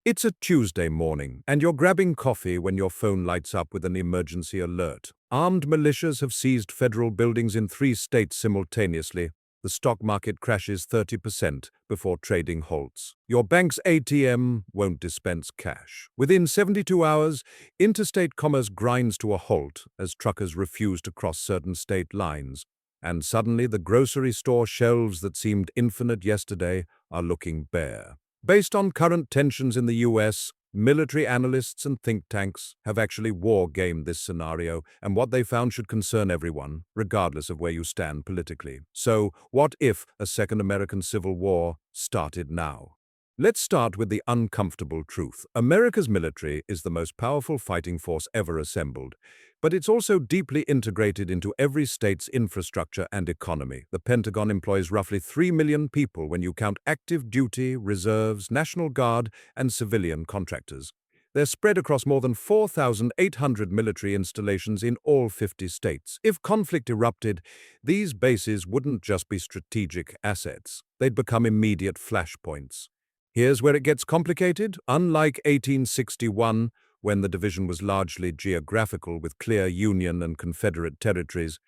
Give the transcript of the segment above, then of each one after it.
It's a Tuesday morning, and you're grabbing coffee when your phone lights up with an emergency alert. Armed militias have seized federal buildings in 3 states simultaneously. The stock market crashes 30% before trading halts. Your bank's ATM won't dispense cash. Within 72 hours, interstate commerce grinds to a halt as truckers refuse to cross certain state lines. And suddenly, the grocery store shelves that seemed infinite yesterday are looking bare. Based on current tensions in the US, military analysts and think tanks have actually war-gamed this scenario, and what they found should concern everyone, regardless of where you stand politically. So, what if a second American Civil War started now? Let's start with the uncomfortable truth. America's military is the most powerful fighting force ever assembled, but it's also deeply integrated into every state's infrastructure and economy. The Pentagon employs roughly 3 million people when you count active duty, reserves, National Guard, and civilian contractors. They're spread across more than 4,800 military installations in all 50 states. If conflict erupted, these bases wouldn't just be strategic assets. They'd become immediate flashpoints. Here's where it gets complicated. Unlike 1861, when the division was largely geographical with clear Union and Confederate territories,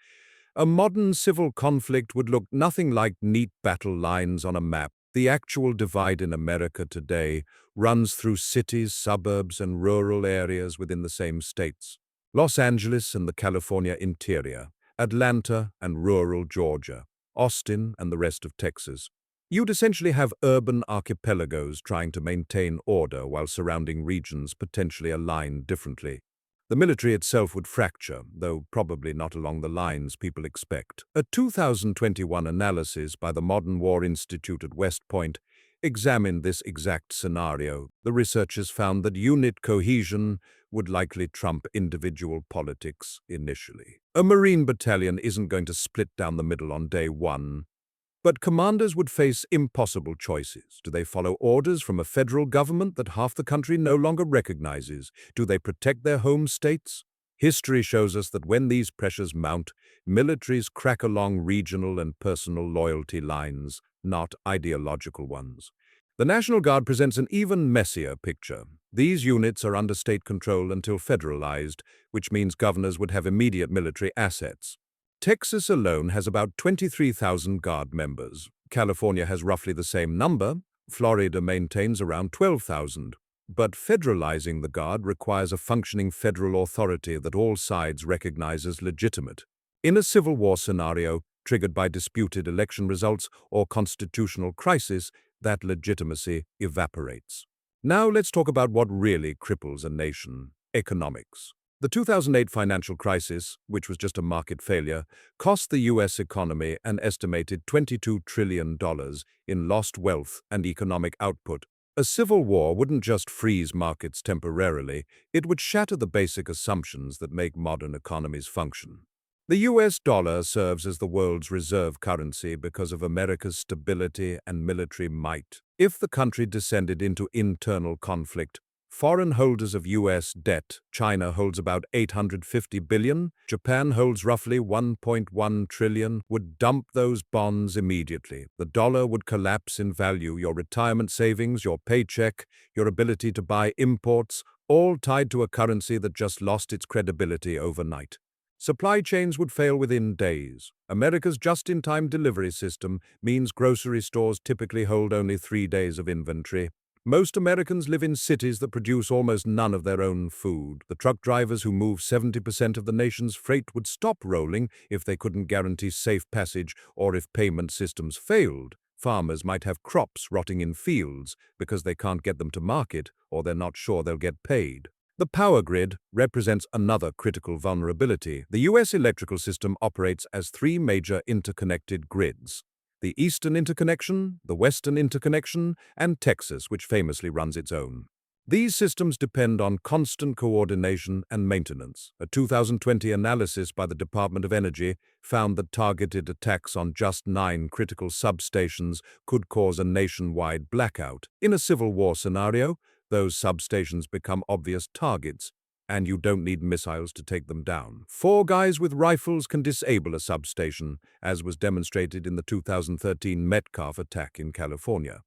a modern civil conflict would look nothing like neat battle lines on a map. The actual divide in America today runs through cities, suburbs, and rural areas within the same states. Los Angeles and the California interior, Atlanta and rural Georgia, Austin and the rest of Texas. You'd essentially have urban archipelagos trying to maintain order while surrounding regions potentially aligned differently. The military itself would fracture, though probably not along the lines people expect. A 2021 analysis by the Modern War Institute at West Point examined this exact scenario. The researchers found that unit cohesion would likely trump individual politics initially. A Marine battalion isn't going to split down the middle on day one. But commanders would face impossible choices. Do they follow orders from a federal government that half the country no longer recognizes? Do they protect their home states? History shows us that when these pressures mount, militaries crack along regional and personal loyalty lines, not ideological ones. The National Guard presents an even messier picture. These units are under state control until federalized, which means governors would have immediate military assets. Texas alone has about 23,000 Guard members. California has roughly the same number. Florida maintains around 12,000. But federalizing the Guard requires a functioning federal authority that all sides recognize as legitimate. In a civil war scenario, triggered by disputed election results or constitutional crisis, that legitimacy evaporates. Now let's talk about what really cripples a nation: economics. The 2008 financial crisis, which was just a market failure, cost the U.S. economy an estimated $22 trillion in lost wealth and economic output. A civil war wouldn't just freeze markets temporarily, it would shatter the basic assumptions that make modern economies function. The U.S. dollar serves as the world's reserve currency because of America's stability and military might. If the country descended into internal conflict, foreign holders of U.S. debt, China holds about $850 billion, Japan holds roughly $1.1 trillion, would dump those bonds immediately. The dollar would collapse in value. Your retirement savings, your paycheck, your ability to buy imports, all tied to a currency that just lost its credibility overnight. Supply chains would fail within days. America's just-in-time delivery system means grocery stores typically hold only 3 days of inventory. Most Americans live in cities that produce almost none of their own food. The truck drivers who move 70% of the nation's freight would stop rolling if they couldn't guarantee safe passage or if payment systems failed. Farmers might have crops rotting in fields because they can't get them to market or they're not sure they'll get paid. The power grid represents another critical vulnerability. The U.S. electrical system operates as 3 major interconnected grids: the Eastern Interconnection, the Western Interconnection, and Texas, which famously runs its own. These systems depend on constant coordination and maintenance. A 2020 analysis by the Department of Energy found that targeted attacks on just 9 critical substations could cause a nationwide blackout. In a civil war scenario, those substations become obvious targets, and you don't need missiles to take them down. 4 guys with rifles can disable a substation, as was demonstrated in the 2013 Metcalf attack in California.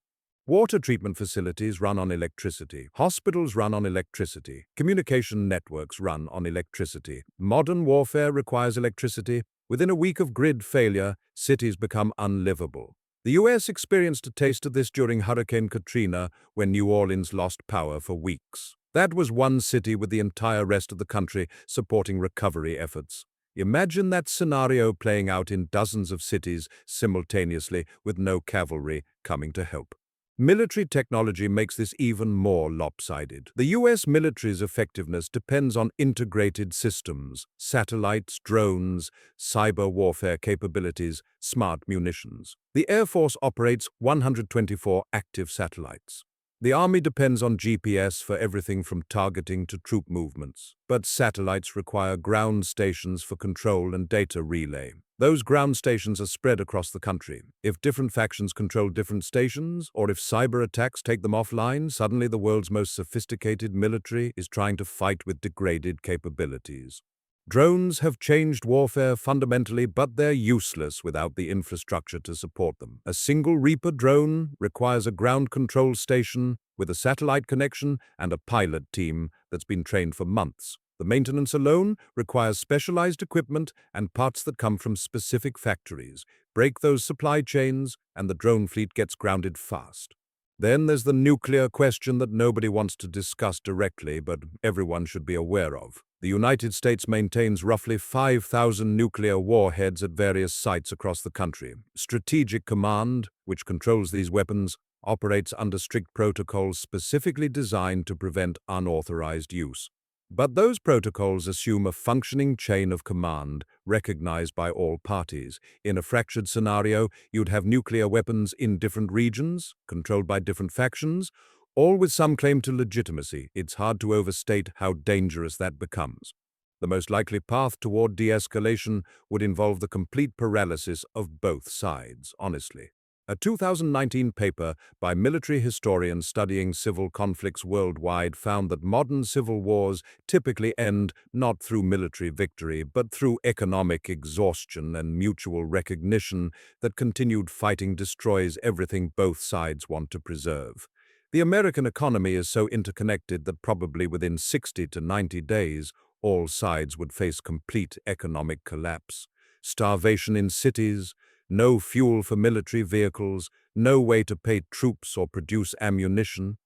Water treatment facilities run on electricity. Hospitals run on electricity. Communication networks run on electricity. Modern warfare requires electricity. Within a week of grid failure, cities become unlivable. The US experienced a taste of this during Hurricane Katrina, when New Orleans lost power for weeks. That was one city with the entire rest of the country supporting recovery efforts. Imagine that scenario playing out in dozens of cities simultaneously with no cavalry coming to help. Military technology makes this even more lopsided. The US military's effectiveness depends on integrated systems, satellites, drones, cyber warfare capabilities, smart munitions. The Air Force operates 124 active satellites. The Army depends on GPS for everything from targeting to troop movements. But satellites require ground stations for control and data relay. Those ground stations are spread across the country. If different factions control different stations, or if cyber attacks take them offline, suddenly the world's most sophisticated military is trying to fight with degraded capabilities. Drones have changed warfare fundamentally, but they're useless without the infrastructure to support them. A single Reaper drone requires a ground control station with a satellite connection and a pilot team that's been trained for months. The maintenance alone requires specialized equipment and parts that come from specific factories. Break those supply chains, and the drone fleet gets grounded fast. Then there's the nuclear question that nobody wants to discuss directly, but everyone should be aware of. The United States maintains roughly 5,000 nuclear warheads at various sites across the country. Strategic Command, which controls these weapons, operates under strict protocols specifically designed to prevent unauthorized use. But those protocols assume a functioning chain of command recognized by all parties. In a fractured scenario, you'd have nuclear weapons in different regions, controlled by different factions, all with some claim to legitimacy. It's hard to overstate how dangerous that becomes. The most likely path toward de-escalation would involve the complete paralysis of both sides, honestly. A 2019 paper by military historians studying civil conflicts worldwide found that modern civil wars typically end not through military victory, but through economic exhaustion and mutual recognition that continued fighting destroys everything both sides want to preserve. The American economy is so interconnected that probably within 60 to 90 days, all sides would face complete economic collapse. Starvation in cities, no fuel for military vehicles, no way to pay troops or produce ammunition.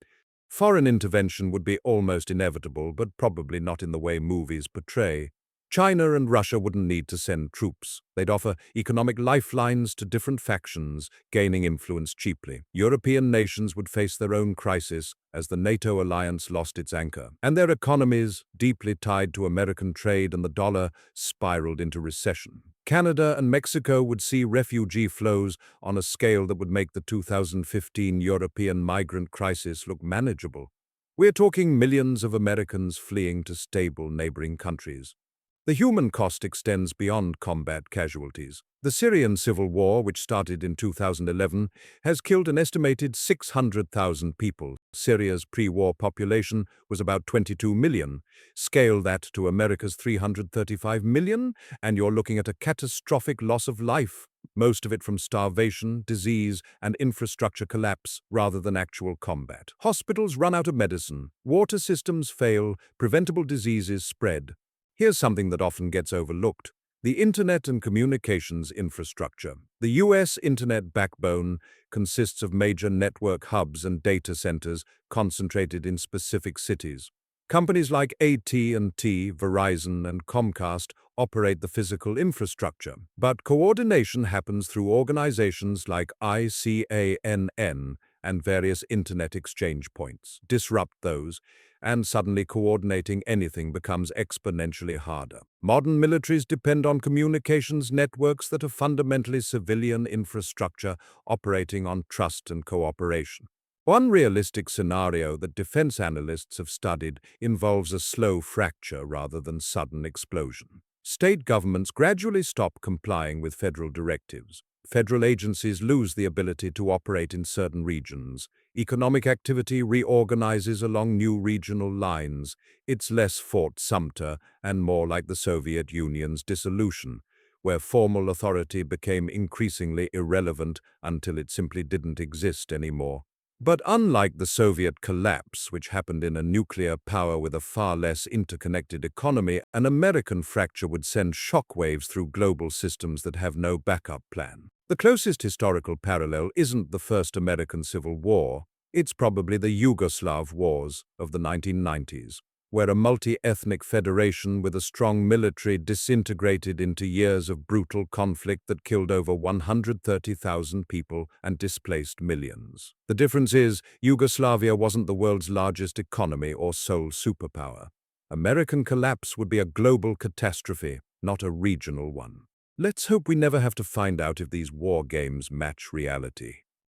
Foreign intervention would be almost inevitable, but probably not in the way movies portray. China and Russia wouldn't need to send troops. They'd offer economic lifelines to different factions, gaining influence cheaply. European nations would face their own crisis as the NATO alliance lost its anchor, and their economies, deeply tied to American trade and the dollar, spiraled into recession. Canada and Mexico would see refugee flows on a scale that would make the 2015 European migrant crisis look manageable. We're talking millions of Americans fleeing to stable neighboring countries. The human cost extends beyond combat casualties. The Syrian civil war, which started in 2011, has killed an estimated 600,000 people. Syria's pre-war population was about 22 million. Scale that to America's 335 million, and you're looking at a catastrophic loss of life, most of it from starvation, disease, and infrastructure collapse rather than actual combat. Hospitals run out of medicine, water systems fail, preventable diseases spread. Here's something that often gets overlooked: the internet and communications infrastructure. The US internet backbone consists of major network hubs and data centers concentrated in specific cities. Companies like AT&T, Verizon, and Comcast operate the physical infrastructure, but coordination happens through organizations like ICANN and various internet exchange points. Disrupt those, and suddenly coordinating anything becomes exponentially harder. Modern militaries depend on communications networks that are fundamentally civilian infrastructure operating on trust and cooperation. One realistic scenario that defense analysts have studied involves a slow fracture rather than sudden explosion. State governments gradually stop complying with federal directives. Federal agencies lose the ability to operate in certain regions. Economic activity reorganizes along new regional lines. It's less Fort Sumter and more like the Soviet Union's dissolution, where formal authority became increasingly irrelevant until it simply didn't exist anymore. But unlike the Soviet collapse, which happened in a nuclear power with a far less interconnected economy, an American fracture would send shockwaves through global systems that have no backup plan. The closest historical parallel isn't the First American Civil War, it's probably the Yugoslav wars of the 1990s, where a multi-ethnic federation with a strong military disintegrated into years of brutal conflict that killed over 130,000 people and displaced millions. The difference is, Yugoslavia wasn't the world's largest economy or sole superpower. American collapse would be a global catastrophe, not a regional one. Let's hope we never have to find out if these war games match reality.